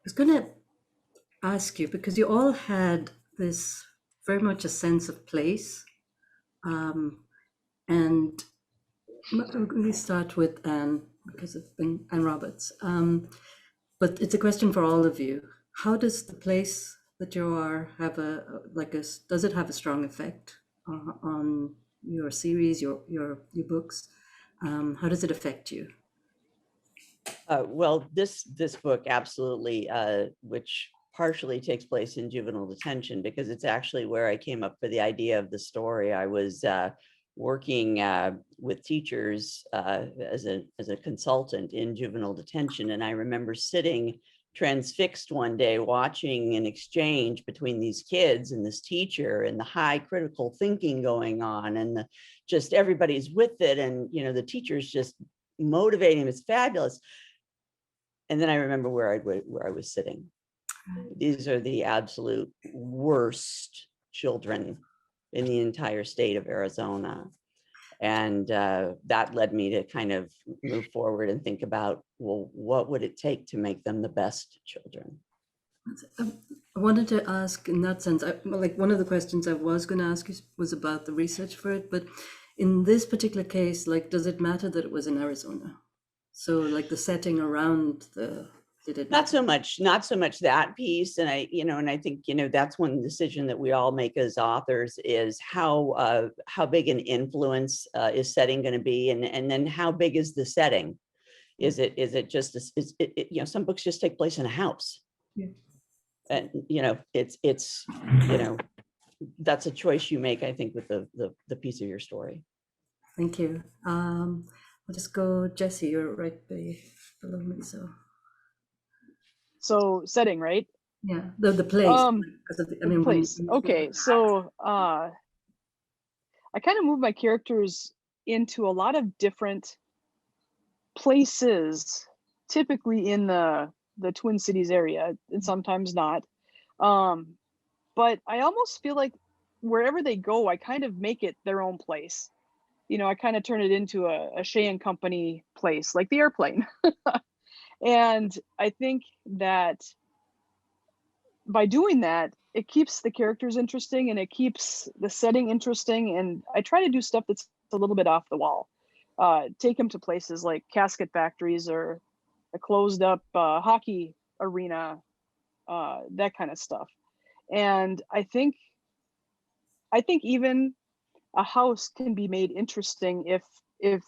was going to ask you because you all had this very much a sense of place. Um, and let me start with Anne because it's been Anne Roberts. But it's a question for all of you. How does the place that you are have does it have a strong effect on your series, your books? How does it affect you? Well, this book absolutely, which partially takes place in juvenile detention, because it's actually where I came up for the idea of the story. I was working with teachers as a consultant in juvenile detention, and I remember sitting transfixed one day watching an exchange between these kids and this teacher, and the high critical thinking going on, and just everybody's with it, and the teacher's just motivating. It's fabulous. And then I remember where I was sitting. These are the absolute worst children in the entire state of Arizona. And that led me to kind of move forward and think about, well, what would it take to make them the best children? I wanted to ask in that sense, like one of the questions I was going to ask you was about the research for it, but in this particular case, like, does it matter that it was in Arizona? So, like the setting around did it Not matter? not so much that piece. And I think, that's one decision that we all make as authors, is how big an influence is setting going to be, and then how big is the setting? Is it just, some books just take place in a house, Yeah. and it's that's a choice you make, I think, with the piece of your story. Thank you. I'll just go, Jesse, you're right below me, so. So setting, right? Yeah, the place. Because the place. Okay, so I kind of moved my characters into a lot of different places, typically in the Twin Cities area, and sometimes not. But I almost feel like wherever they go, I kind of make it their own place. I kind of turn it into a Shea and Company place, like the airplane. And I think that by doing that, it keeps the characters interesting and it keeps the setting interesting. And I try to do stuff that's a little bit off the wall. Take them to places like casket factories or a closed up hockey arena, that kind of stuff. And I think even a house can be made interesting if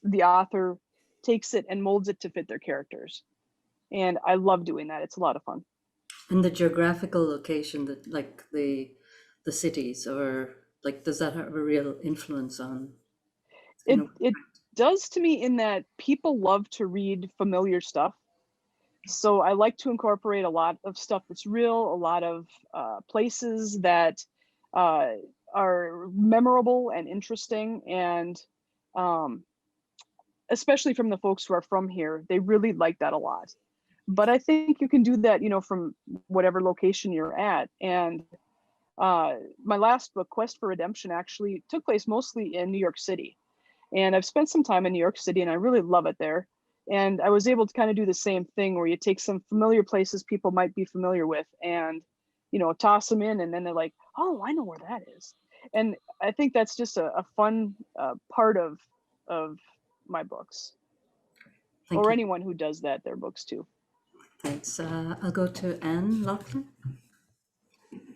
the author takes it and molds it to fit their characters. And I love doing that. It's a lot of fun. And the geographical location, that like the cities, or like, does that have a real influence on? It does to me, in that people love to read familiar stuff. So I like to incorporate a lot of stuff that's real, a lot of places that uh, are memorable and interesting, and um, especially from the folks who are from here, they really like that a lot. But I think you can do that, from whatever location you're at. And my last book, Quest for Redemption, actually took place mostly in New York City. And I've spent some time in New York City and I really love it there. And I was able to kind of do the same thing, where you take some familiar places people might be familiar with and, toss them in, and then they're like, oh, I know where that is. And I think that's just a fun part of my books. Thank Or you. anyone who does that, their books too. Thanks. I'll go to Anne Loughlin.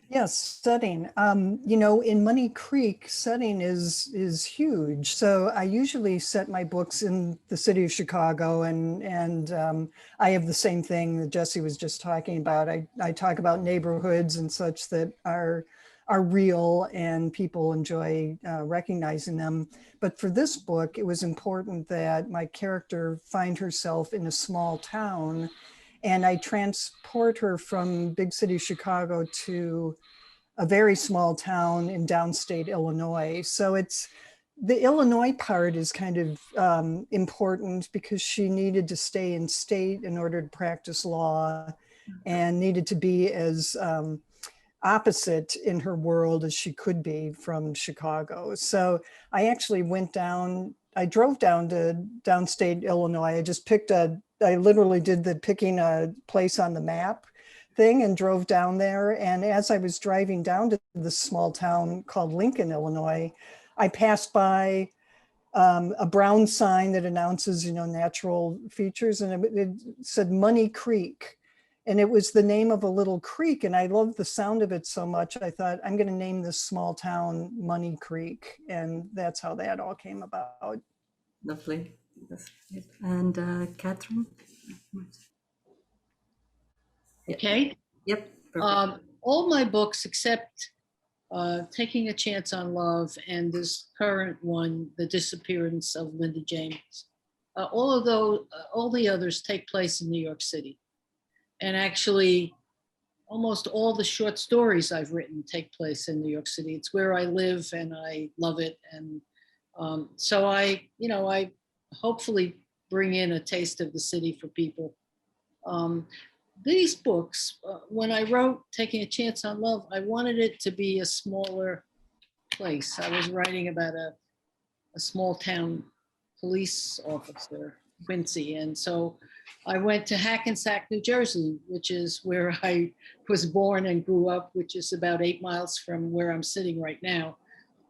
Yes, setting. In Money Creek, setting is huge. So I usually set my books in the city of Chicago, and I have the same thing that Jesse was just talking about. I talk about neighborhoods and such that are real and people enjoy recognizing them. But for this book, it was important that my character find herself in a small town, and I transport her from big city Chicago to a very small town in downstate Illinois. So the Illinois part is kind of important because she needed to stay in state in order to practice law, and needed to be as opposite in her world as she could be from Chicago. So I actually I drove down to downstate Illinois. I just picked a I literally did the picking a place on the map thing and drove down there. And as I was driving down to this small town called Lincoln, Illinois, I passed by a brown sign that announces, natural features, and it said Money Creek. And it was the name of a little creek. And I loved the sound of it so much. I thought, I'm going to name this small town Money Creek. And that's how that all came about. Lovely. That's great. And Catherine? Okay. Yep. Perfect. All my books except Taking a Chance on Love and this current one, The Disappearance of Linda James. All the others take place in New York City. And actually, almost all the short stories I've written take place in New York City. It's where I live and I love it. And so I hopefully bring in a taste of the city for people. These books, when I wrote Taking a Chance on Love, I wanted it to be a smaller place. I was writing about a small town police officer, Quincy. And so I went to Hackensack, New Jersey, which is where I was born and grew up, which is about 8 miles from where I'm sitting right now.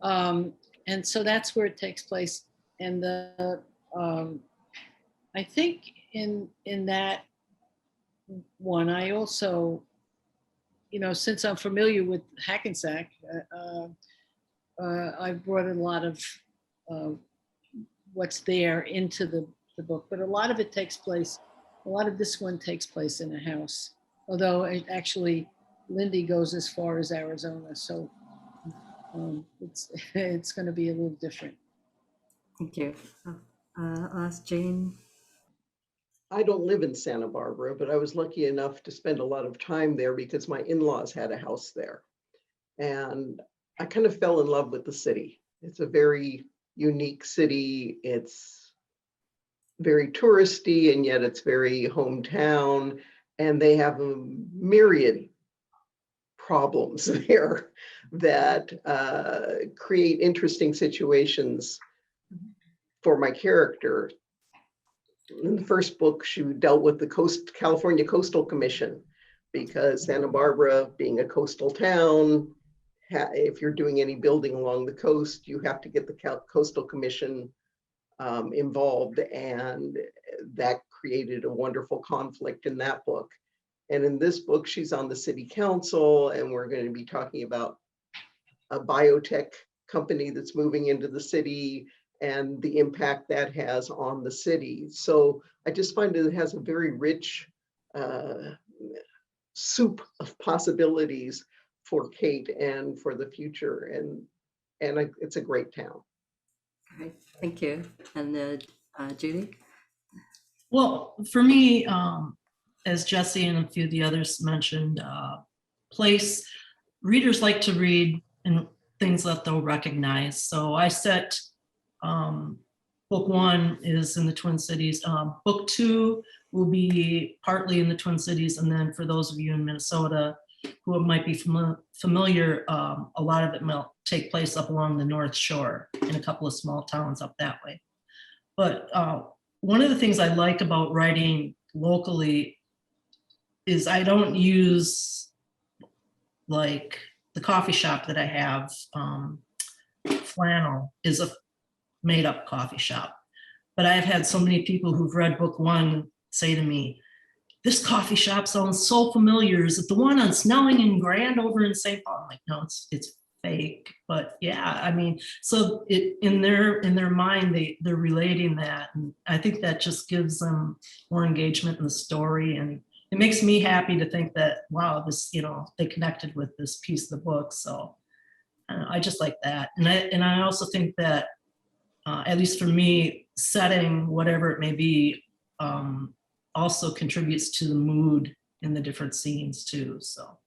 And so that's where it takes place. And I think in that one, I also, since I'm familiar with Hackensack, I brought a lot of what's there into the book, but a lot of it takes place, a lot of this one takes place in a house, although it actually, Lindy goes as far as Arizona, so it's going to be a little different. Thank you. I'll ask Jane. I don't live in Santa Barbara, but I was lucky enough to spend a lot of time there because my in-laws had a house there. And I kind of fell in love with the city. It's a very unique city. It's very touristy, and yet it's very hometown. And they have a myriad problems there that create interesting situations for my character. In the first book, she dealt with the California Coastal Commission, because Santa Barbara, being a coastal town, if you're doing any building along the coast, you have to get the Coastal Commission involved, and that created a wonderful conflict in that book. And in this book, she's on the city council, and we're going to be talking about a biotech company that's moving into the city and the impact that has on the city. So I just find that it has a very rich soup of possibilities for Kate and for the future. And it's a great town. Okay, thank you. And Judy? Well, for me, as Jesse and a few of the others mentioned, readers like to read in things that they'll recognize. So I set book 1 is in the Twin Cities. Book 2 will be partly in the Twin Cities. And then for those of you in Minnesota who might be familiar, a lot of it will take place up along the North Shore in a couple of small towns up that way. But one of the things I like about writing locally is I don't use, like, the coffee shop that I have, Flannel, is a made-up coffee shop. But I've had so many people who've read book 1 say to me, this coffee shop sounds so familiar. Is it the one on Snelling and Grand over in St. Paul? I'm like, no, it's fake. But yeah, I mean, so in their mind, they're relating that. And I think that just gives them more engagement in the story. And it makes me happy to think that, wow, this, they connected with this piece of the book. So I just like that. And I also think that, at least for me, setting, whatever it may be, also contributes to the mood in the different scenes too. So